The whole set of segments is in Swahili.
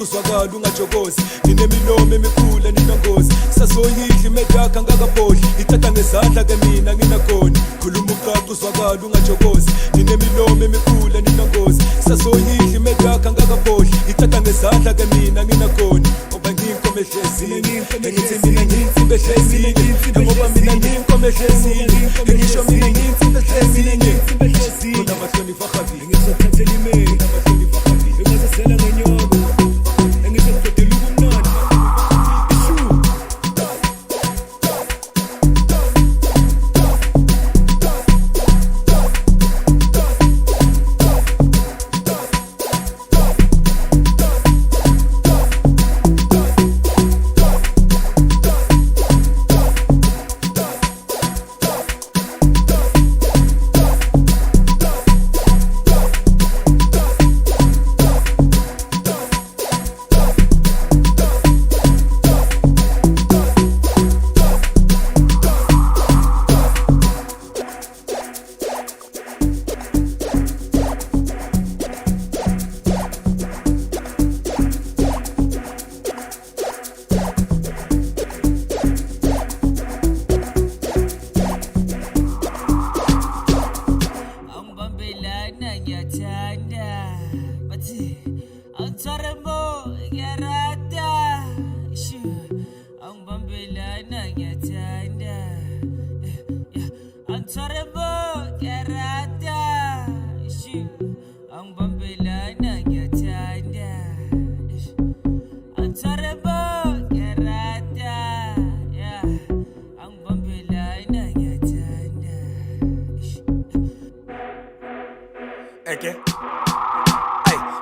uzwakala ungajokozi ninemilomo emikhulu ninongozi sasoyidla imede yakhe angakabhodli ithatha ngezandla ke mina nginakhona khuluma uqaqa uzwakala ungajokozi ninemilomo emikhulu ninongozi sasoyidla imede yakhe angakabhodli ithatha ngezandla ke mina nginakhona ngoba ngiyinkomo ehlezini engithi mina ngiyinsimbi ehlezini ngoba mina ngiyinkomo ehlezini ngisho mina ngiyinsimbi ehlezini khona amahlonipho akhabile ngizothathela imeli amahlonipho akhabile engazisela ngenyoko engizokudedela ubumnandi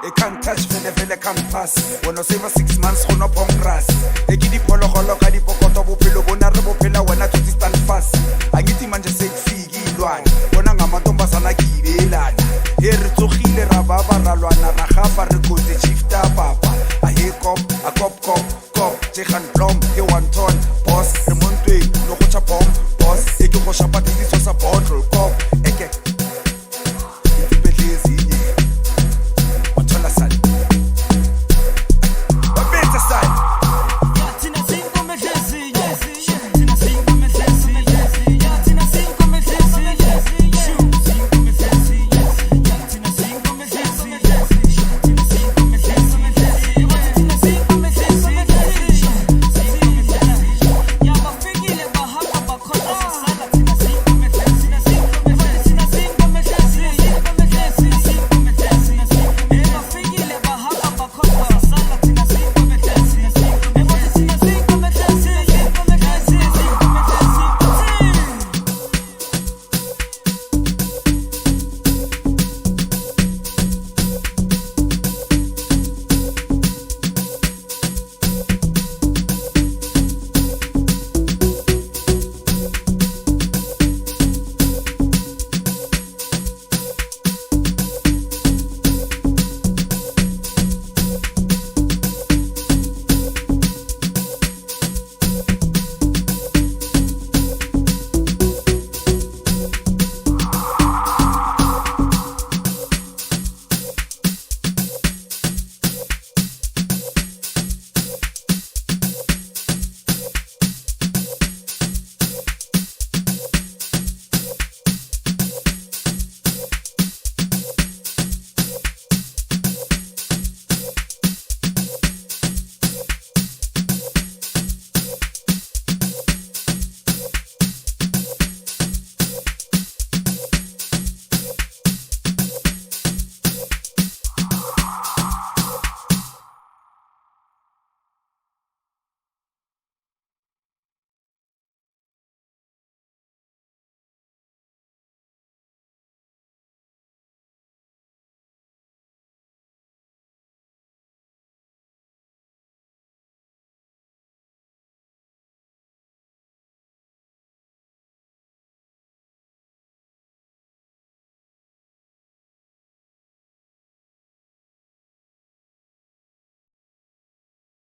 It can't touch vele can't pass. When I save 6 months on up on grass. E ki di polo ka di pokoto bophelo bona re bophela wena to stand fast. Angithi manje sekufika ilwane. Bona ngamantombazana gibelana. He re tsogile ra baba ra lwana ra gafa re kotse chifta papa. A he kop, a kop kop kop. Tsegan blom.